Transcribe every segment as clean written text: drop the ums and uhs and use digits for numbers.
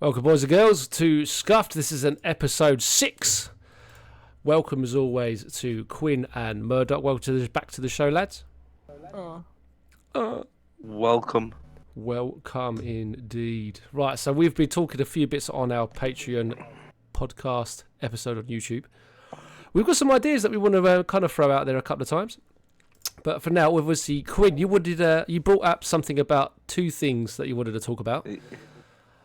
Welcome, boys and girls, to Scuffed. This is an episode 6. Welcome, as always, to Quinn and Murdoch. Back to the show, lads. Welcome. Welcome indeed. Right, so we've been talking a few bits on our Patreon podcast episode on YouTube. We've got some ideas that we want to kind of throw out there a couple of times. But for now, obviously, Quinn, you brought up something about two things that you wanted to talk about.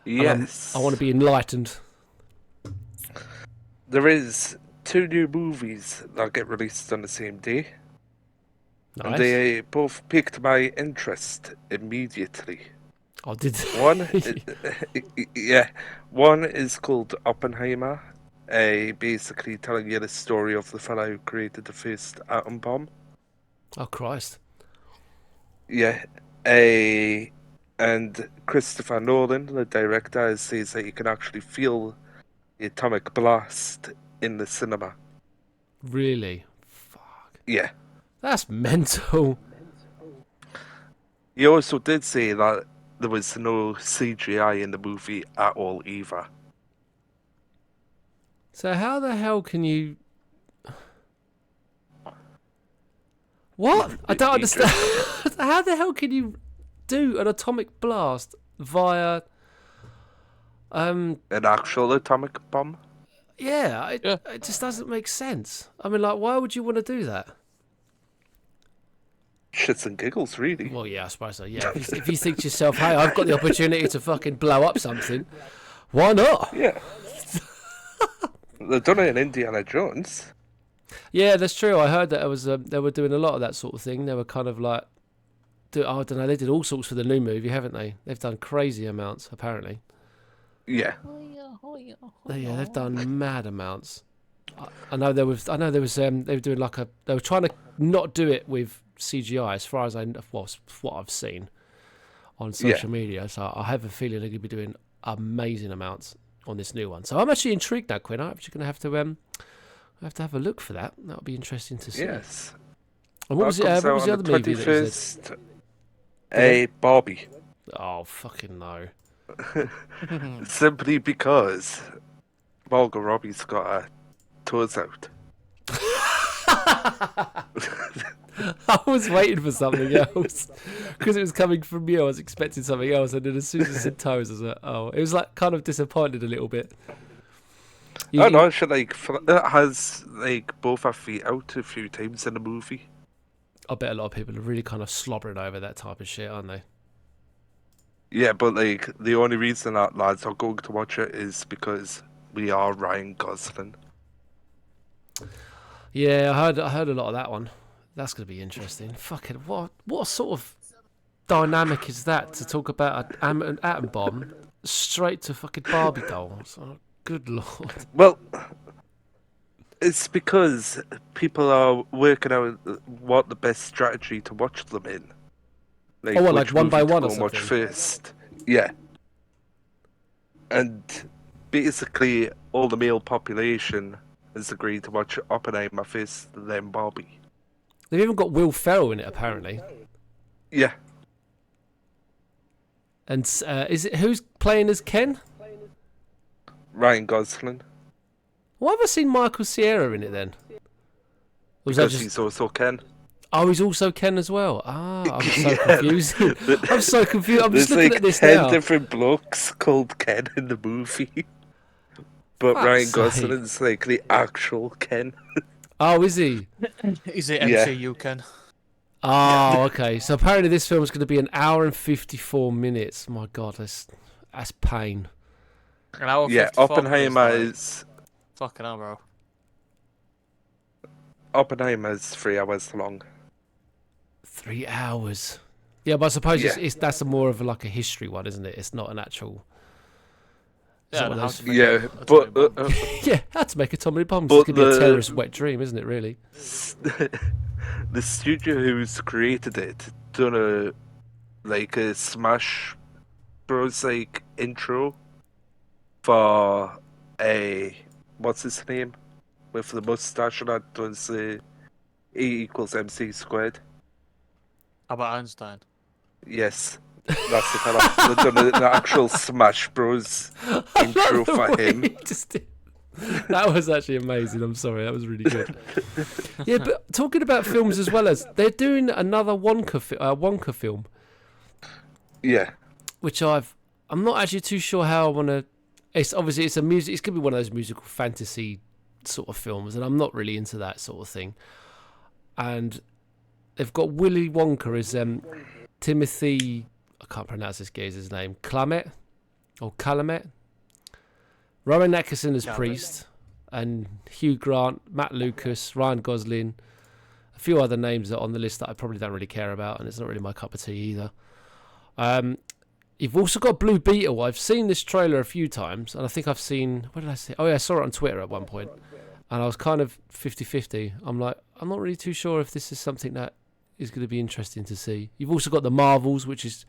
Yes. I want to be enlightened. There is 2 new movies that get released on the same day. Nice. And they both piqued my interest immediately. Oh, did One, one is called Oppenheimer, basically telling you the story of the fellow who created the first atom bomb. Oh, Christ. Yeah, and Christopher Nolan, the director, says that you can actually feel the atomic blast in the cinema. Really? Fuck. Yeah. That's mental. He also did say that there was no CGI in the movie at all either. So how the hell can you... What? I don't understand. How the hell can you do an atomic blast via... An actual atomic bomb? Yeah, it just doesn't make sense. I mean, like, why would you want to do that? Shits and giggles, really. Well, yeah, I suppose so, yeah. If you think to yourself, hey, I've got the opportunity to fucking blow up something, why not? Yeah. They've done it in Indiana Jones. Yeah, that's true. I heard that it was they were doing a lot of that sort of thing. They were kind of like... I don't know, they did all sorts for the new movie, haven't they? They've done crazy amounts, apparently. Yeah. Yeah, they've done mad amounts. I know there was they were doing like they were trying to not do it with CGI as far as what I've seen on social media. So I have a feeling they're going to be doing amazing amounts on this new one. So I'm actually intrigued now, Quinn. I'm actually going to have to have a look for that. That'll be interesting to see. Yes. And what was the other movie that you said? Barbie. Oh, fucking no. Simply because Margot Robbie's got her toes out. I was waiting for something else because it was coming from you. I was expecting something else, and then as soon as it said toes, I was like, "Oh!" It was like kind of disappointed a little bit. No, she it has both her feet out a few times in the movie. I bet a lot of people are really kind of slobbering over that type of shit, aren't they? Yeah, but the only reason that lads are going to watch it is because we are Ryan Gosling. Yeah, I heard a lot of that one. That's going to be interesting. Fucking what sort of dynamic is that to talk about an atom bomb straight to fucking Barbie dolls? Oh, good lord. Well, it's because people are working out what the best strategy to watch them in. Like one by one or something? Watch first. Yeah. And basically, all the male population has agreed to watch Oppenheimer first, then Barbie. They've even got Will Ferrell in it, apparently. Yeah. And who's playing as Ken? Ryan Gosling. Why have I seen Michael Cera in it then? Because he's also Ken. Oh, he's also Ken as well. Ah, I'm so confused. I'm so confused. I'm just There's looking at this 10 now. different blokes called Ken in the movie. But Ryan Gosling's the actual Ken. Oh, is he? Is it MCU Ken? Oh, okay. So apparently this film is going to be 1 hour and 54 minutes. My God, that's pain. An hour. Yeah, 54 Oppenheimer minutes, is. Fucking hell, bro. Oppenheimer's 3 hours long. 3 hours. Yeah, but I suppose that's more of like a history one, isn't it? It's not an actual. Yeah, Yeah, how to make atomic bombs. It's going to be a terrorist wet dream, isn't it, really? The studio who's created it done a Smash Bros intro for what's his name with the mustache and that does E equals MC squared. Albert Einstein. Yes. That's the kind of they've done an actual Smash Bros intro The for way him. he just did- That was actually amazing. I'm sorry, that was really good. Yeah, but talking about films as well as they're doing another Wonka film, Yeah, which I'm not actually too sure how I want to. It's obviously it's a music. It's gonna be one of those musical fantasy sort of films, and I'm not really into that sort of thing. And they've got Willy Wonka as Timothy. I can't pronounce this guy's name. Chalamet or Calamet. Rowan Atkinson as priest, and Hugh Grant, Matt Lucas, Ryan Gosling, a few other names that are on the list that I probably don't really care about, and it's not really my cup of tea either. You've also got Blue Beetle. I've seen this trailer a few times, and I think I've seen... What did I see? Oh, yeah, I saw it on Twitter at one point, and I was kind of 50-50. I'm like, I'm not really too sure if this is something that is going to be interesting to see. You've also got The Marvels, which is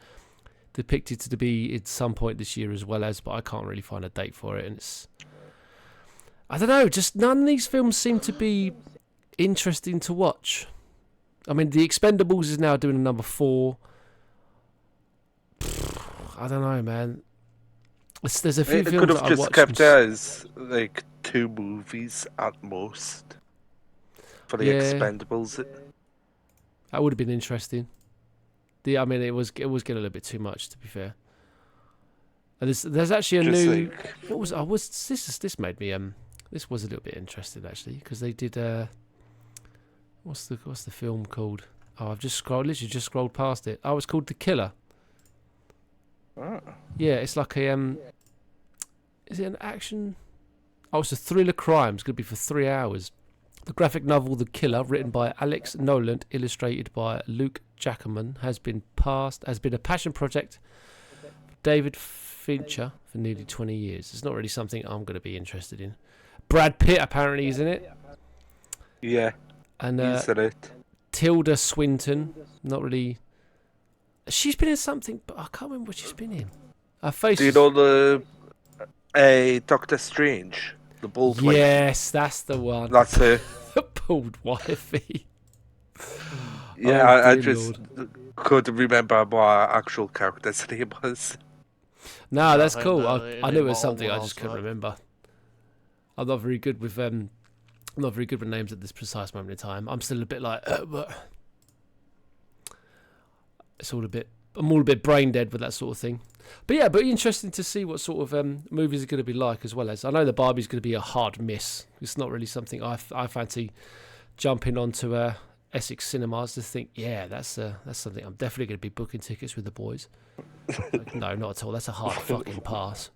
depicted to be at some point this year as well as, but I can't really find a date for it, and it's... I don't know, just none of these films seem to be interesting to watch. I mean, The Expendables is now doing a number 4. I don't know, man. There's a few it films could that have I just watched. kept it as like 2 movies at most for the Yeah. Expendables. That would have been interesting. I mean, it was getting a little bit too much, to be fair. And there's actually a Just new. like What was? I was this made me This was a little bit interesting actually because they did. What's the film called? Oh, I've just literally just scrolled past it. Oh, it's called The Killer. oh, Yeah, it's like a Is it an action? Oh, it's a thriller crime. It's going to be for 3 hours. The graphic novel The Killer, written by Alex Noland, illustrated by Luke Jackerman, has been a passion project for David Fincher for nearly 20 years. It's not really something I'm going to be interested in. Brad Pitt apparently is in it, yeah, and he's in it. Tilda Swinton. Not really. She's been in something, but I can't remember what she's been in. Her face. Do you know the Doctor Strange, the bald wife? Yes, that's the one. That's her. The bald wifey. Yeah, Oh, I dear just Lord. couldn't remember what our actual character's name was. No, that's I think cool. that I it knew it was involved something. I one just couldn't also. remember. I'm not very good with names at this precise moment in time. I'm still a bit like, but it's all a bit. I'm all a bit brain dead with that sort of thing. But yeah, but interesting to see what sort of movies are going to be like as well as. I know the Barbie's going to be a hard miss. It's not really something I fancy jumping onto Essex Cinemas to think. Yeah, that's something I'm definitely going to be booking tickets with the boys. Like, no, not at all. That's a hard fucking pass.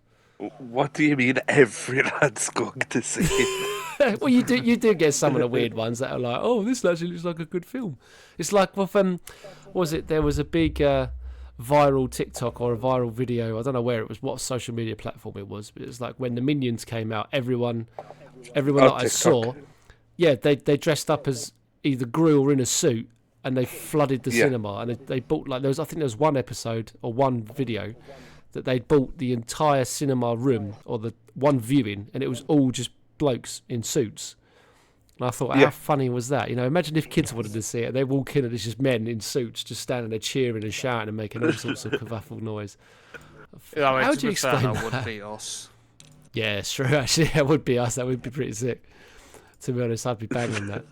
What do you mean every lad's going to see it? Well, you do get some of the weird ones that are like, oh, this actually looks like a good film. It's like with what was it? There was a big viral TikTok or a viral video. I don't know where it was, what social media platform it was, but it was like when the Minions came out. Everyone that I saw, yeah, they dressed up as either Gru or in a suit, and they flooded the cinema. And they bought I think there was one episode or one video that they bought the entire cinema room or the one viewing, and it was all just blokes in suits. And I thought, how funny was that? You know, imagine if kids wanted to see it. They walk in and it's just men in suits just standing there cheering and shouting and making all sorts of kerfuffle noise. Yeah, I mean, How to would you be fair, explain that would that? be us. Yeah, it's true. Actually, that would be us. That would be pretty sick. To be honest, I'd be banging that.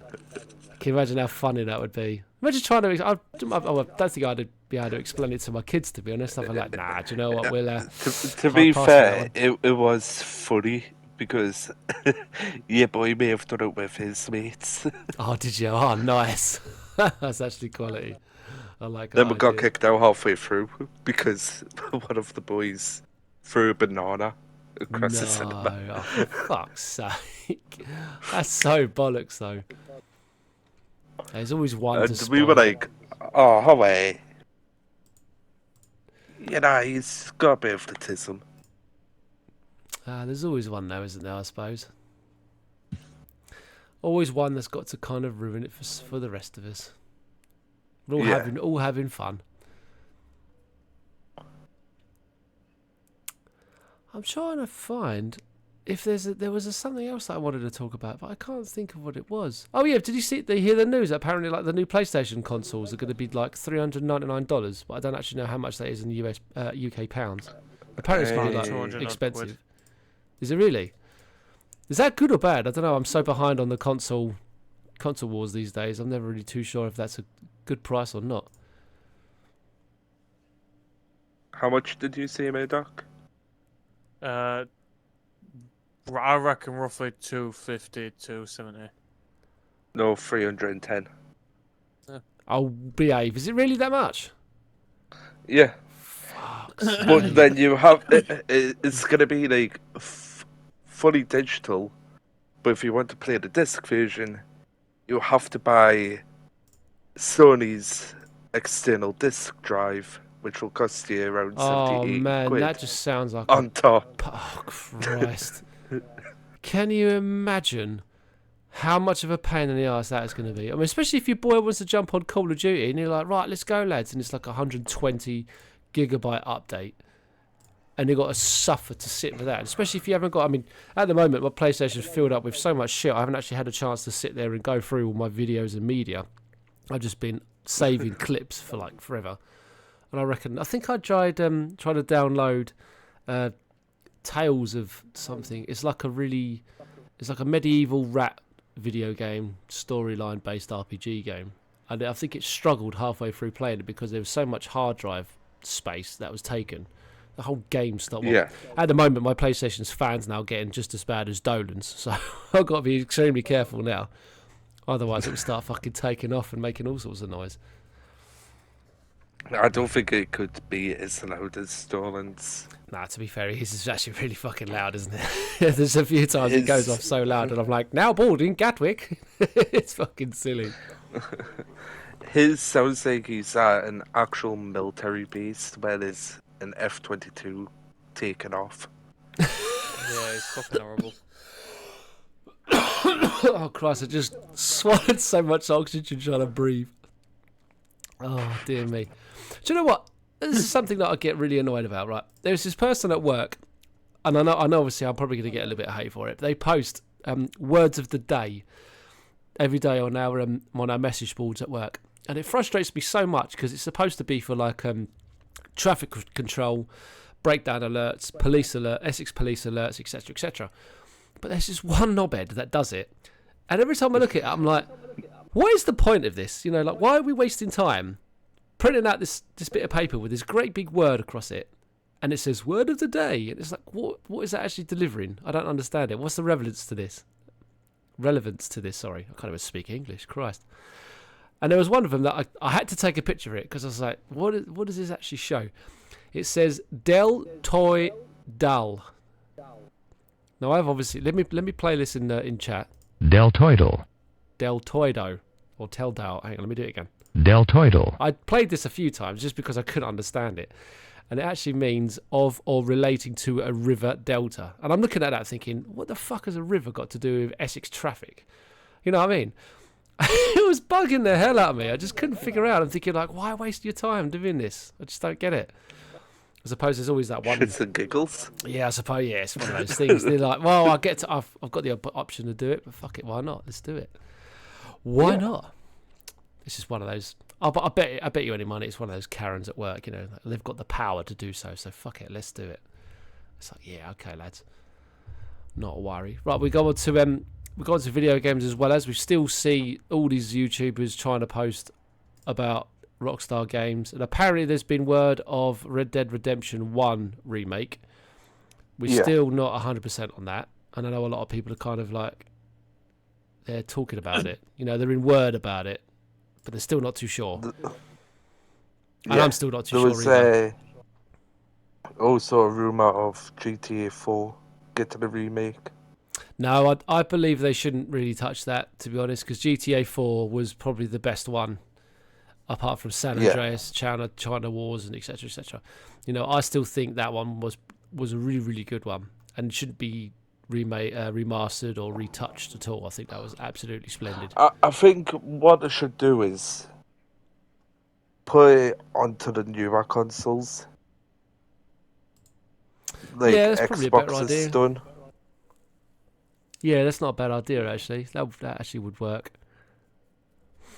Can you imagine how funny that would be? Imagine trying to. I don't think I'd be able to explain it to my kids. To be honest, I'd be like, nah. Do you know what? We'll. To be pass fair, that it was funny because yeah, boy may have done it with his mates. Oh, did you? Oh, nice. That's actually quality. I like. Then that we got idea. kicked out halfway through because one of the boys threw a banana across the cinema. No, oh, for fuck's sake. That's so bollocks, though. There's always one to And we were spot. like, oh, away. You know, he's got a bit of autism. There's always one, though, isn't there, I suppose? Always one that's got to kind of ruin it for the rest of us. We're all having fun. I'm trying to find... if there was something else that I wanted to talk about, but I can't think of what it was. Oh yeah, did you hear the news? Apparently, like the new PlayStation consoles are going to be like $399, but I don't actually know how much that is in UK pounds. Apparently, it's going to be Hey. like 200 expensive. quid. Is it really? Is that good or bad? I don't know. I'm so behind on the console wars these days. I'm never really too sure if that's a good price or not. How much did you say, Murdoch? I reckon roughly 250, 270. No, 310. I'll behave. Is it really that much? Yeah, Fuck's but sake. then you have it's gonna be like fully digital. But if you want to play the disc version, you have to buy Sony's external disc drive, which will cost you around Oh 70, 80 man, quid that just sounds like on top. Oh Christ! Can you imagine how much of a pain in the arse that is going to be? I mean, especially if your boy wants to jump on Call of Duty and you're like, right, let's go, lads, and it's like a 120 gigabyte update, and you've got to suffer to sit with that. Especially if you haven't got. I mean, at the moment, my PlayStation's filled up with so much shit. I haven't actually had a chance to sit there and go through all my videos and media. I've just been saving clips for like forever. And I think I tried to download Tales of something. It's like a medieval rat video game, storyline based RPG game. And I think it struggled halfway through playing it because there was so much hard drive space that was taken. The whole game stopped. Yeah. At the moment, my PlayStation's fans now getting just as bad as Dolan's, so I've got to be extremely careful now. Otherwise, it'll start fucking taking off and making all sorts of noise. I don't think it could be as loud as Stolen's. Nah, to be fair, his is actually really fucking loud, isn't it? There's a few times it goes off so loud, and I'm like, now boarding Gatwick. It's fucking silly. His sounds like he's at an actual military base where there's an F-22 taken off. Yeah, it's fucking horrible. Oh, Christ, I just swallowed so much oxygen trying to breathe. Oh, dear me. Do you know what? This is something that I get really annoyed about, right? There's this person at work, and I know obviously I'm probably going to get a little bit of hate for it. They post words of the day every day on our message boards at work. And it frustrates me so much because it's supposed to be for like traffic control, breakdown alerts, police alert, Essex police alerts, etc., etc. But there's just one knobhead that does it. And every time I look at it, I'm like, what is the point of this? You know, like, why are we wasting time printing out this bit of paper with this great big word across it? And it says, word of the day. And it's like, what is that actually delivering? I don't understand it. What's the relevance to this? Sorry. I can't even speak English. Christ. And there was one of them that I had to take a picture of it because I was like, what does this actually show? It says, Del Toy Dal. Now, I've obviously... Let me play this in chat. Deltoidal. Deltoido. Or Teldal. Hang on, let me do it again. Deltoidal. I played this a few times just because I couldn't understand it. And it actually means of or relating to a river delta. And I'm looking at that thinking, what the fuck has a river got to do with Essex traffic? You know what I mean? It was bugging the hell out of me. I just couldn't figure out. I'm thinking, like, why waste your time doing this? I just don't get it. I suppose there's always that one. Shits and giggles. Yeah, I suppose, yeah, it's one of those things. They're like, well, I've got the option to do it, but fuck it, why not? Let's do it. Why not? It's just one of those. I bet you any money it's one of those Karens at work, you know, they've got the power to do so fuck it, let's do it. It's like, yeah, okay, lads. Not a worry. Right, we go on to video games as well, as we still see all these YouTubers trying to post about Rockstar Games, and apparently there's been word of Red Dead Redemption 1 remake. We're still not 100% on that, and I know a lot of people are kind of like, they're talking about it, you know, they're in word about it, but they're still not too sure. And I'm still not too sure There was also a rumour of GTA 4 getting a remake. No, I believe they shouldn't really touch that, to be honest, because GTA 4 was probably the best one, apart from San Andreas, China Wars, and etc., etc. You know, I still think that one was a really, really good one, and shouldn't be remastered or retouched at all. I think that was absolutely splendid. I think what they should do is put it onto the newer consoles. Like Yeah, that's probably a better Xbox idea. has done. Yeah, that's not a bad idea actually. That actually would work.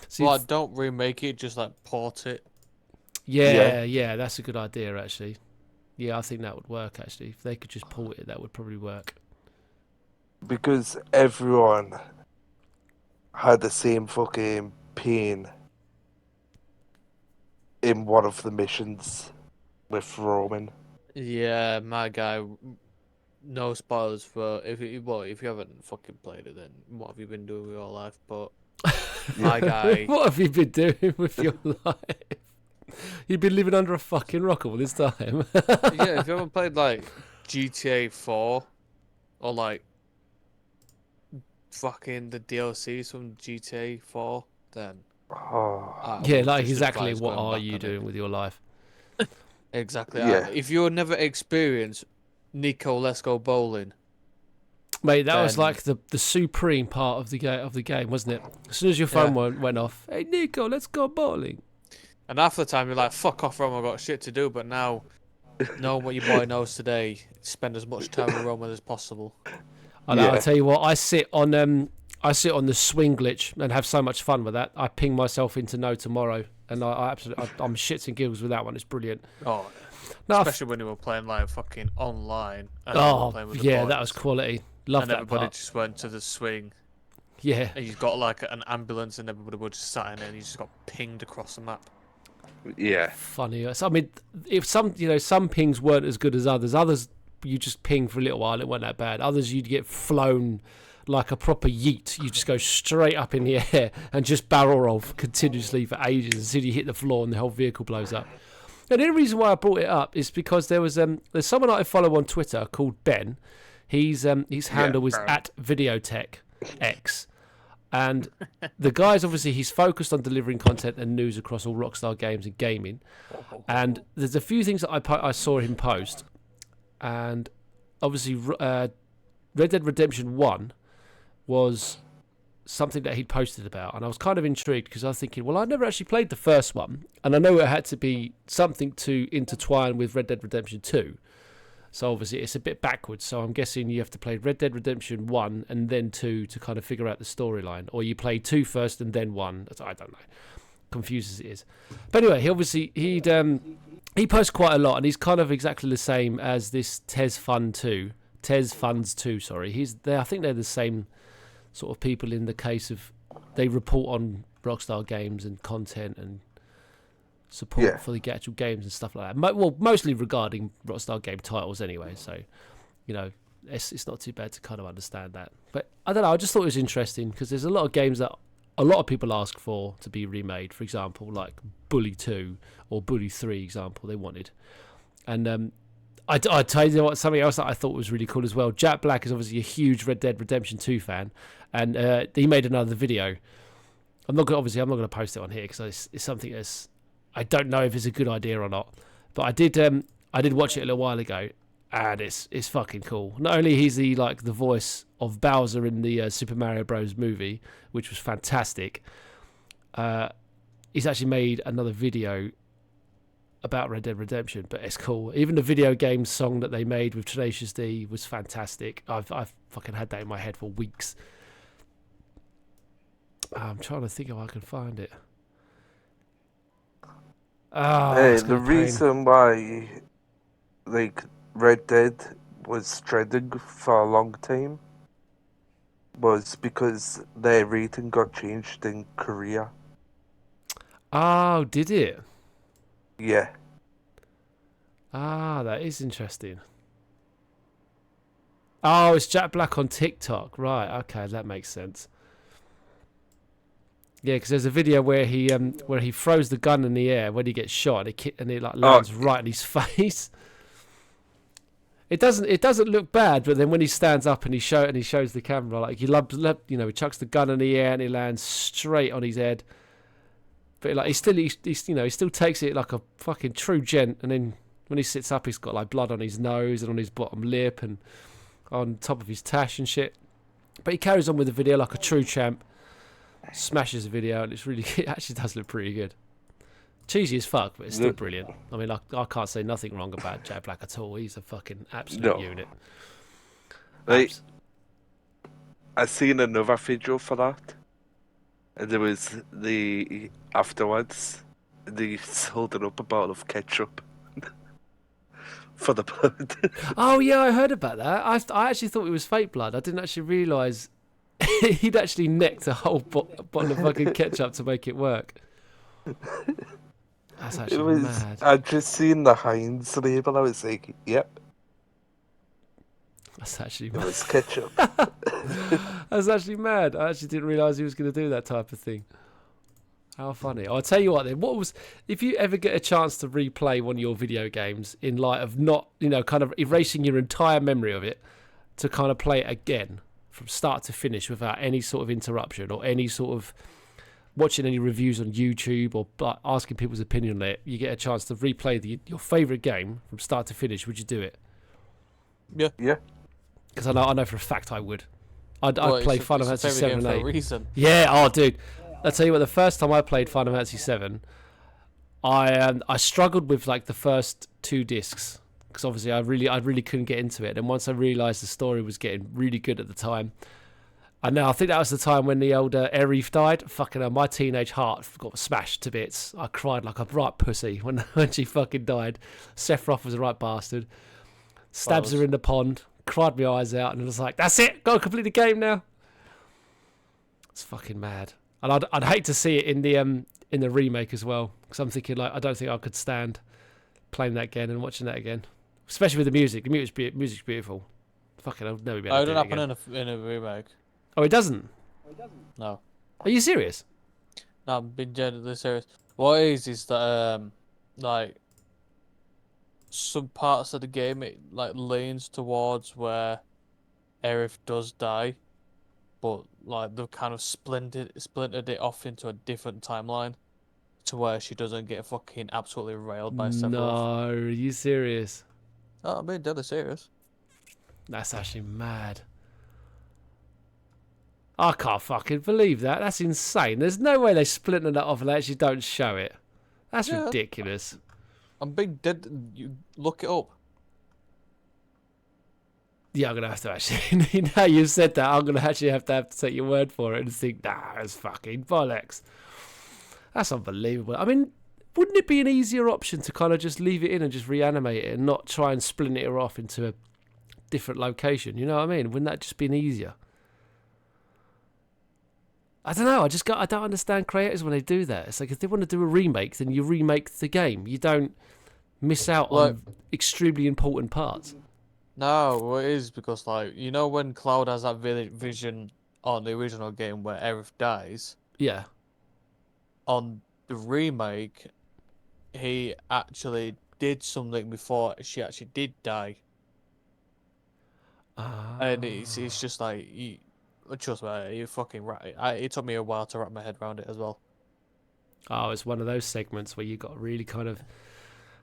See, Well, don't remake it, just like port it. yeah, that's a good idea actually. Yeah, I think that would work actually. If they could just port it, that would probably work. Because everyone had the same fucking pain in one of the missions with Roman. Yeah, my guy. No spoilers for if you haven't fucking played it, then what have you been doing with your life? But my guy, What have you been doing with your life? You've been living under a fucking rock all this time. yeah, if you haven't played like GTA 4 or like fucking the DLCs from GTA 4, then Oh, I Yeah, would like just exactly advise what going are back you on it. doing with your life? Exactly. Yeah. If you're never experienced Nico, let's go bowling. Mate, that was Then- like the supreme part of the game, wasn't it? As soon as your phone went off, hey Nico, let's go bowling. And half the time you're like, fuck off, Roma, I've got shit to do. But now, knowing what your boy knows today, spend as much time with Roma as possible. I know, Yeah. I'll tell you what, I sit on the swing glitch and have so much fun with that. I ping myself into No Tomorrow, and I'm shits and giggles with that one. It's brilliant. Oh, No, especially when we were playing like fucking online. And we were playing with the yeah, boys, that was quality. Love and that everybody part. just went to the swing, Yeah, and you've got like an ambulance, and everybody was just sat in it, and you just got pinged across the map. yeah. funny. So, I mean, if some pings weren't as good as others. Others you just ping for a little while, it wasn't that bad. Others you'd get flown like a proper yeet. You just go straight up in the air and just barrel roll continuously for ages until you hit the floor and the whole vehicle blows up. And the only reason why I brought it up is because there's someone I follow on Twitter called Ben. His handle was Ben. @VideotechX. And the guy's obviously he's focused on delivering content and news across all Rockstar games and gaming. And there's a few things that I saw him post, and obviously Red Dead Redemption 1 was something that he'd posted about, and I was kind of intrigued because I was thinking, well, I never actually played the first one, and I know it had to be something to intertwine with Red Dead Redemption 2. So obviously it's a bit backwards. So I'm guessing you have to play Red Dead Redemption 1 and then 2 to kind of figure out the storyline. Or you play 2 first and then 1. I don't know. Confused as it is. But anyway, he posts quite a lot, and he's kind of exactly the same as this Tez Funds 2, sorry. I think they're the same sort of people in the case of they report on Rockstar games and content and support for the actual games and stuff like that. Well, mostly regarding Rockstar game titles anyway, so it's not too bad to kind of understand that. But I don't know, I just thought it was interesting because there's a lot of games that a lot of people ask for to be remade. For example, like Bully 2 or Bully 3 example they wanted. And I tell you what, something else that I thought was really cool as well. Jack Black is obviously a huge Red Dead Redemption 2 fan, and he made another video. I'm not going to post it on here because it's something that's I don't know if it's a good idea or not, but I did watch it a little while ago, and it's fucking cool. Not only he's the voice of Bowser in the Super Mario Bros. Movie, which was fantastic. He's actually made another video about Red Dead Redemption, but it's cool. Even the video game song that they made with Tenacious D was fantastic. I've fucking had that in my head for weeks. I'm trying to think if I can find it. Oh, Hey, it's the gonna pain. reason why, Red Dead was trending for a long time was because their rating got changed in Korea. Oh, did it? Yeah. Ah, that is interesting. Oh, it's Jack Black on TikTok. Right, okay, that makes sense. Yeah, because there's a video where he throws the gun in the air when he gets shot, and it lands right in his face. It doesn't look bad, but then when he stands up and he shows the camera, he chucks the gun in the air and it lands straight on his head. But he still takes it like a fucking true gent, and then when he sits up, he's got blood on his nose and on his bottom lip and on top of his tash and shit. But he carries on with the video like a true champ. Smashes the video, and it actually does look pretty good. Cheesy as fuck, but it's still brilliant. I mean, I can't say nothing wrong about Jack Black at all. He's a fucking absolute unit. I seen another video for that, and there was the afterwards. They holding up a bottle of ketchup for the blood. Oh yeah, I heard about that. I actually thought it was fake blood. I didn't actually realise he'd actually necked a whole bottle of fucking ketchup to make it work. That's It actually was. mad. I just seen the Heinz label. I was like, "Yep, That's actually it mad. was ketchup." That's actually mad. I actually didn't realise he was going to do that type of thing. How funny. I'll tell you what then, if you ever get a chance to replay one of your video games in light of not, kind of erasing your entire memory of it, to kind of play it again from start to finish without any sort of interruption or any sort of watching any reviews on YouTube or asking people's opinion on it, you get a chance to replay your favourite game from start to finish, would you do it? Yeah. Because I know for a fact I would. I'd Well, play it's a- Final it's a Fantasy favourite 7 game and for a 8. reason. Yeah, oh dude, I'll tell you what. The first time I played Final Fantasy 7, I struggled with like the first 2 discs because obviously I really couldn't get into it. And once I realised the story was getting really good at the time, and now I think that was the time when the elder Aerith died. Fucking hell, my teenage heart got smashed to bits. I cried like a right pussy when she fucking died. Sephiroth was a right bastard. Stabs her in the pond, cried my eyes out, and I was like, "That's it, got to complete the game now." It's fucking mad. And I'd hate to see it in the remake as well, because I'm thinking like I don't think I could stand playing that again and watching that again, especially with the music. The music's beautiful. Fucking, I'll never be able Oh, to it do don't it happen again. in a remake. Oh, it doesn't. No. Are you serious? No, I'm being genuinely serious. What it is that like some parts of the game it like leans towards where Aerith does die, but like they've kind of splintered it off into a different timeline to where she doesn't get fucking absolutely railed by Sephiroth. No, are you serious? Oh, I'm being deadly serious. That's actually mad. I can't fucking believe that. That's insane. There's no way they splintered that off and they actually don't show it. That's Yeah. ridiculous. I'm being dead. You look it up. Yeah, I'm gonna have to actually. Now you've said that, I'm gonna actually have to take your word for it and think, nah, that's fucking bollocks. That's unbelievable. I mean, wouldn't it be an easier option to kind of just leave it in and just reanimate it and not try and splinter it off into a different location? You know what I mean? Wouldn't that just been easier? I don't know. I don't understand creators when they do that. It's like if they want to do a remake, then you remake the game. You don't miss out on extremely important parts. No, well, it is because like you know when Cloud has that vision on the original game where Aerith dies. Yeah. On the remake, he actually did something before she actually did die, and it's just like trust me, you fucking right. It took me a while to wrap my head around it as well. Oh, it's one of those segments where you got to really kind of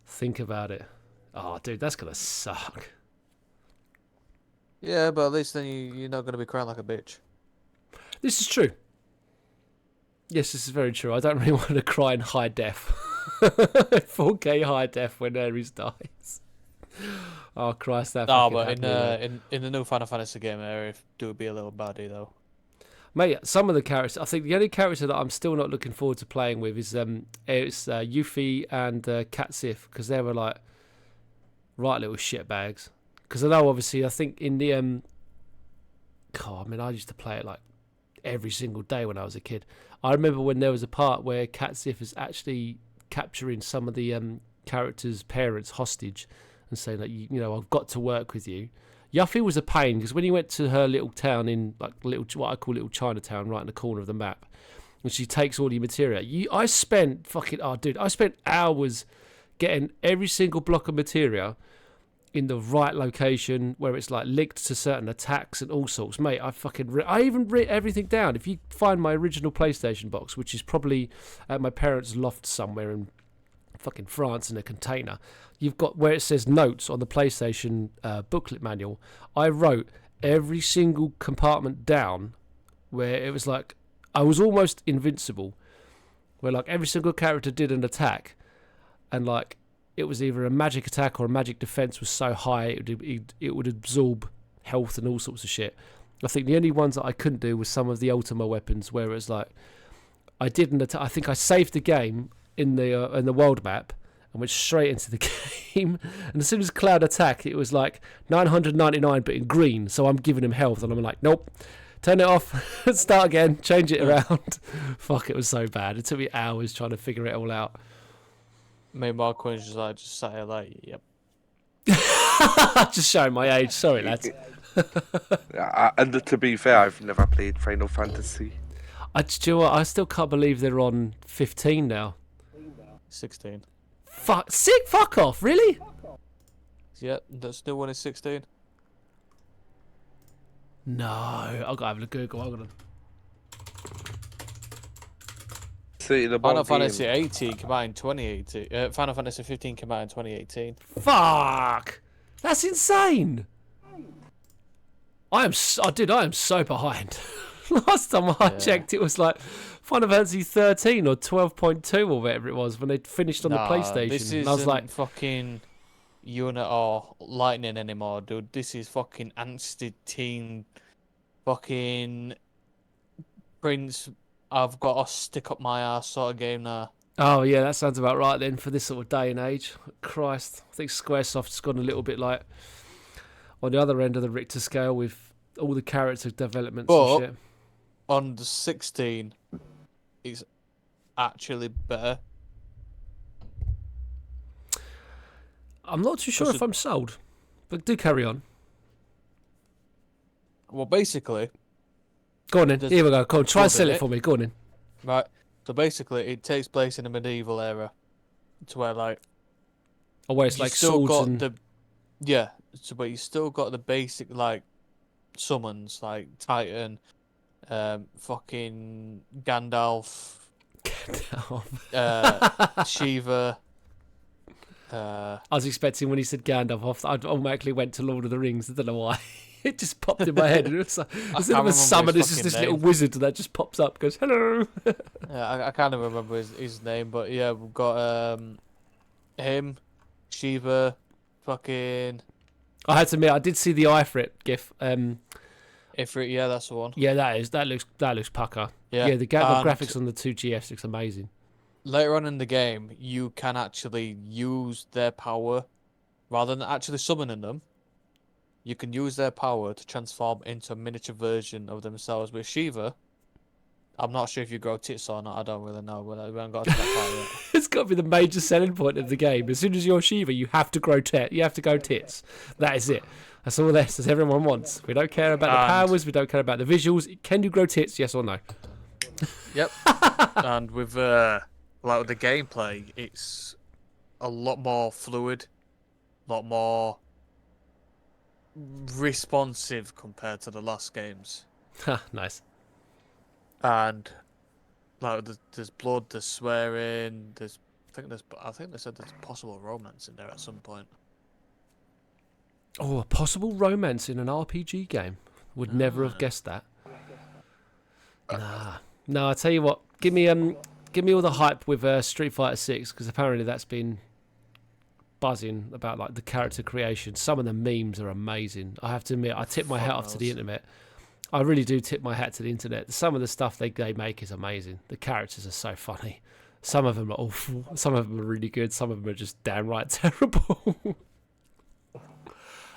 think about it. Oh, dude, that's gonna suck. Yeah, but at least then you're not gonna be crying like a bitch. This is true. Yes, this is very true. I don't really want to cry in high def. 4K high def when Ares dies. Oh Christ, that. No, fucking but happened, in the new Final Fantasy game, Aerith do be a little baddie though. mate, some of the characters. I think the only character that I'm still not looking forward to playing with is it's Yuffie and Cat Sith, because they were like right little shitbags. Because I know, obviously, I think in the I mean, I used to play it like every single day when I was a kid. I remember when there was a part where Cat Sith is actually capturing some of the characters' parents hostage and saying that, you know, I've got to work with you. Yuffie was a pain because when he went to her little town in like what I call little Chinatown, right in the corner of the map, and she takes all your material. I spent hours getting every single block of materia in the right location where it's like linked to certain attacks and all sorts, mate. I even writ everything down. If you find my original PlayStation box, which is probably at my parents' loft somewhere in fucking France in a container, you've got where it says notes on the PlayStation booklet manual. I wrote every single compartment down where it was like I was almost invincible, where like every single character did an attack and like it was either a magic attack or a magic defense was so high it would absorb health and all sorts of shit. I think the only ones that I couldn't do was some of the Ultima weapons, where it was like I didn't. I think I saved the game in the world map and went straight into the game. And as soon as Cloud attack, it was like 999, but in green. So I'm giving him health, and I'm like, nope. Turn it off. Start again. Change it around. Fuck! It was so bad. It took me hours trying to figure it all out. Meanwhile, Quinn's just sat here like, yep. Just showing my age. Sorry, lads. And to be fair, I've never played Final Fantasy. Do you know what? I still can't believe they're on 15 now. 16. Fuck! Sick! Fuck off! Really? Yep, that's new one is 16. No, I've got to have a Google. I'm gonna. See, the Final one Fantasy game, 18 came out in 2018. Final Fantasy 15 came out in 2018. Fuck! That's insane. I am so behind. Last time I checked, it was like Final Fantasy 13 or 12.2 or whatever it was when they finished on the PlayStation. This And I was like, fucking Unit or Lightning anymore, dude. This is fucking angsty teen, fucking Prince. I've got to stick up my ass sort of game now. oh yeah, that sounds about right then for this sort of day and age. Christ, I think SquareSoft's gone a little bit like on the other end of the Richter scale with all the character developments and shit. On the 16, it's actually better. I'm not too sure if I'm sold, but do carry on. Well, basically, Go on then. There's Here we go. Go on, try and blood sell in it it. for me. Go on then. right? So basically, it takes place in the medieval era, to where like Oh, where it's you like still swords got and the but you still got the basic like summons like Titan, fucking Gandalf, Shiva. I was expecting when he said Gandalf, I automatically went to Lord of the Rings. I don't know why. It just popped in my head. And it was like, instead of a remember summon, his it's just fucking this little name. wizard that just pops up, goes, hello. Yeah, I can't even remember his name, but yeah, we've got him, Shiva, fucking I had to admit, I did see the Ifrit gif. Ifrit. Yeah, that's the one. Yeah, that looks pucker. Yeah, Yeah, the and graphics on the 2GS looks amazing. later on in the game, you can actually use their power rather than actually summoning them. You can use their power to transform into a miniature version of themselves. With Shiva, I'm not sure if you grow tits or not. I don't really know. We haven't got to that part yet. It's got to be the major selling point of the game. As soon as you're Shiva, you have to grow you have to go tits. That is it. That's all that's everyone wants. We don't care about the powers. We don't care about the visuals. Can you grow tits? Yes or no? Yep. And with the gameplay, it's a lot more fluid, a lot more responsive compared to the last games. Ha, nice. And like there's blood, there's swearing, I think they said there's possible romance in there at some point. Oh, a possible romance in an RPG game. Would never have guessed that. Nah. No, I tell you what. Give me all the hype with Street Fighter 6 because apparently that's been buzzing about like the character creation. Some of the memes are amazing. I have to admit, I tip my hat off to the internet. I really do tip my hat to the internet. Some of the stuff they make is amazing. The characters are so funny. Some of them are awful. Some of them are really good. Some of them are just downright terrible.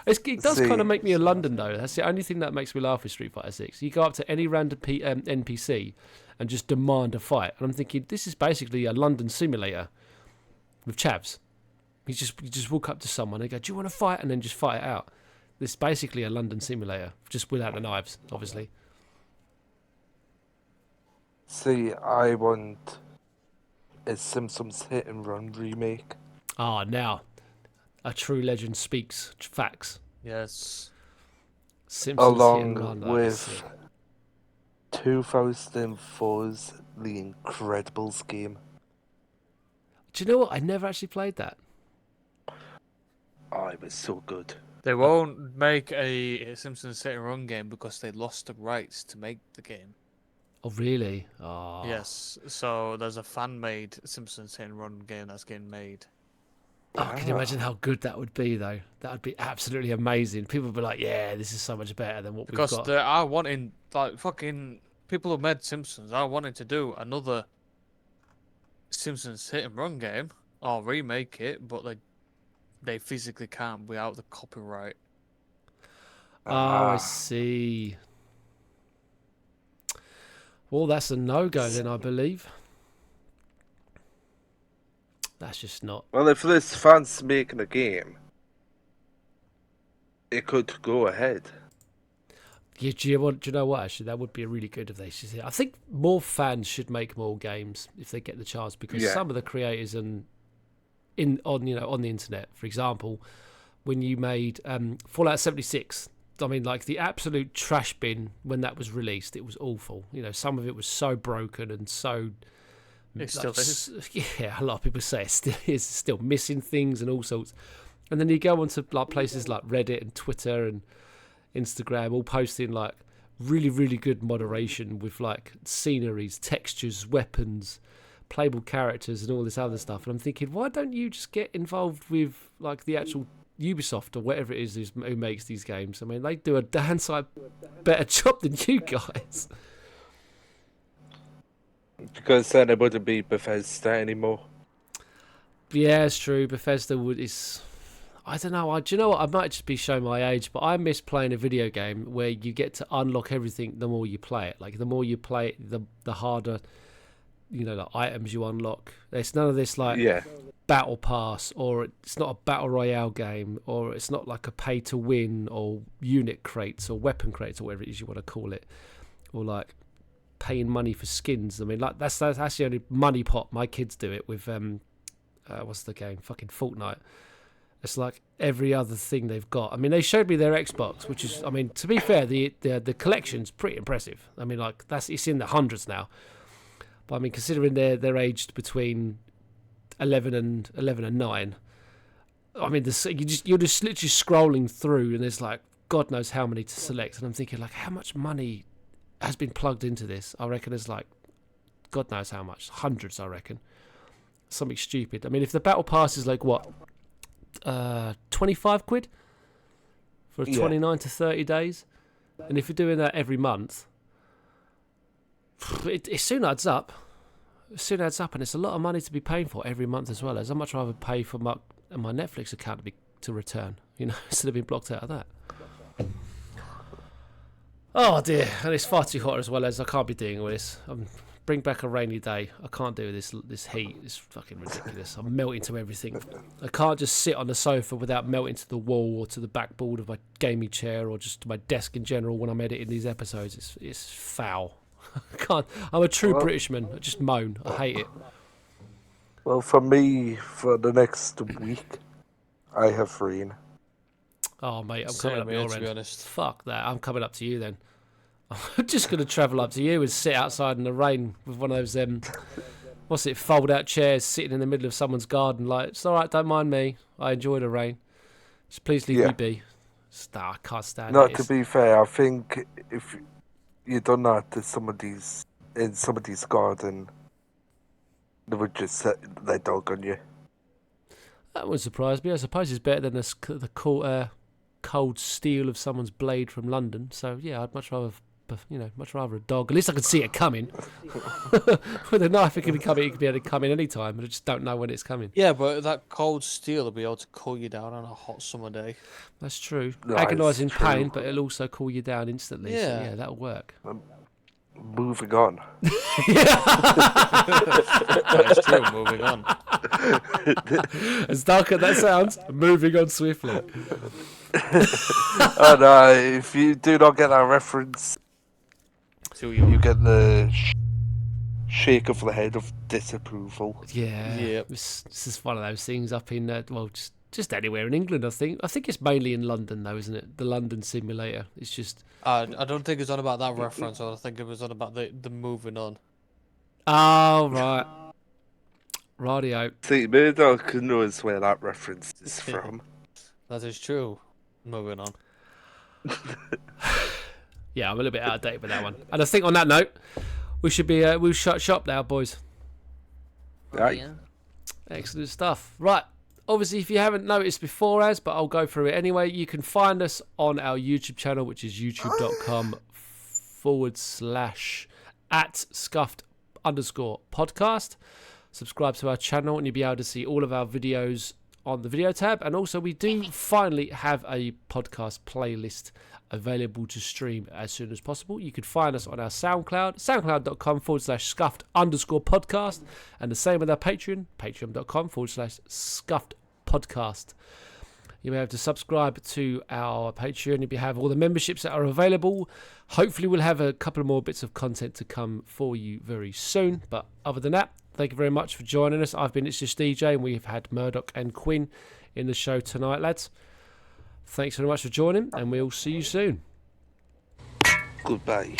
It does kind of make me a London though. That's the only thing that makes me laugh with Street Fighter 6. You go up to any random NPC and just demand a fight, and I'm thinking this is basically a London simulator with chavs. You just walk up to someone and go, "Do you want to fight?" and then just fight it out. This is basically a London simulator, just without the knives, obviously. See, I want a Simpsons Hit and Run remake. Ah, now a true legend speaks facts. Yes. Simpsons Along Hit and Run, that is with sick. 2004's The Incredibles game. Do you know what? I never actually played that. Oh, it was so good. They won't make a Simpsons Hit and Run game because they lost the rights to make the game. Oh, really? Oh. Yes, so there's a fan-made Simpsons Hit and Run game that's getting made. Oh, can you imagine how good that would be, though? That would be absolutely amazing. People would be like, "Yeah, this is so much better than what Because we've got." they are wanting, like, fucking people who made Simpsons are wanting to do another Simpsons hit and run game or remake it, but they physically can't without the copyright. Oh, I Ah. see. Well, that's a no-go then, I believe. That's just not. Well, if there's fans making a game, it could go ahead. Yeah, do you know what? Actually, that would be really good if they should. I think more fans should make more games if they get the chance, because Yeah. some of the creators on the internet, for example, when you made Fallout 76. I mean, like the absolute trash bin when that was released, it was awful. You know, some of it was so broken and so. It still is. Yeah, a lot of people say it's still missing things and all sorts. And then you go onto like places like Reddit and Twitter and Instagram, all posting like really, really good moderation with like sceneries, textures, weapons, playable characters, and all this other stuff. And I'm thinking, why don't you just get involved with like the actual Ubisoft or whatever it is who makes these games? I mean, they do a damn sight better job than you guys. Because then it wouldn't be Bethesda anymore. Yeah, it's true. Bethesda is. I don't know. Do you know what? I might just be showing my age, but I miss playing a video game where you get to unlock everything the more you play it. Like the more you play it, the harder, the items you unlock. There's none of this like Yeah. battle pass, or it's not a battle royale game, or it's not like a pay to win or unit crates or weapon crates or whatever it is you want to call it, or like paying money for skins. I mean, like that's the only money pot my kids do it with. What's the game? Fucking Fortnite. It's like every other thing they've got. I mean, they showed me their Xbox, which is, I mean, to be fair, the collection's pretty impressive. I mean, like it's in the hundreds now. But I mean, considering they're aged between 11 and 9. I mean, you're just literally scrolling through, and there's like God knows how many to select, and I'm thinking like, how much money has been plugged into this? I reckon there's like God knows how much, hundreds, I reckon. Something stupid. I mean, if the battle pass is like what, 25 quid for 29 to 30 days, and if you're doing that every month, it soon adds up. It soon adds up, and it's a lot of money to be paying for every month as well. As I'd much rather pay for my Netflix account to return, instead of being blocked out of that. Oh dear, and it's far too hot as well. As I can't be dealing with this. Bring back a rainy day. I can't do this heat. It's fucking ridiculous. I'm melting to everything. I can't just sit on the sofa without melting to the wall or to the backboard of my gaming chair or just to my desk in general when I'm editing these episodes. It's foul. I can't. I'm a true Britishman. I just moan. I hate it. Well, for me, for the next week, I have rain. Oh mate, I'm Same coming up here, your to be end. honest. Fuck that. I'm coming up to you then. I'm just going to travel up to you and sit outside in the rain with one of those, fold-out chairs sitting in the middle of someone's garden. Like, it's all right, don't mind me. I enjoy the rain. Just please leave me be. I can't stand No, it. to be fair, I think if you done that to somebody's garden, they would just set their dog on you. That wouldn't surprise me. I suppose it's better than the cold steel of someone's blade from London. So, yeah, I'd much rather a dog. At least I can see it coming. With a knife, it could be able to come in any time, but I just don't know when it's coming. Yeah, but that cold steel will be able to cool you down on a hot summer day. That's true. No, Agonising it's true. pain, but it'll also cool you down instantly. Yeah. So, yeah, that'll work. Moving on. That is true, moving on. As dark as that sounds, moving on swiftly. Oh no, if you do not get that reference, you get the shake of the head of disapproval. Yeah. Yep. This is one of those things up in, just anywhere in England, I think. I think it's mainly in London, though, isn't it? The London Simulator. It's just... I don't think it's on about that reference. I think it was on about the moving on. Oh, right. Radio. See, Murdoch knows where that reference is from. That is true. Moving on. Yeah, I'm a little bit out of date with that one. And I think on that note, we should be we'll shut shop now, boys. Right. Excellent stuff. Right. obviously, if you haven't noticed before, but I'll go through it anyway, you can find us on our YouTube channel, which is youtube.com/@scuffed_podcast. Subscribe to our channel and you'll be able to see all of our videos on the video tab. And also, we do finally have a podcast playlist available to stream as soon as possible. You can find us on our SoundCloud, soundcloud.com/scuffed_podcast, and the same with our Patreon, patreon.com/scuffedpodcast. You'll be able to subscribe to our Patreon if you have all the memberships that are available. Hopefully we'll have a couple more bits of content to come for you very soon. But other than that, thank you very much for joining us. I've been It's Just DJ, and we've had Murdoch and Quinn in the show tonight, lads. Thanks very much for joining, and we'll see you soon. Goodbye.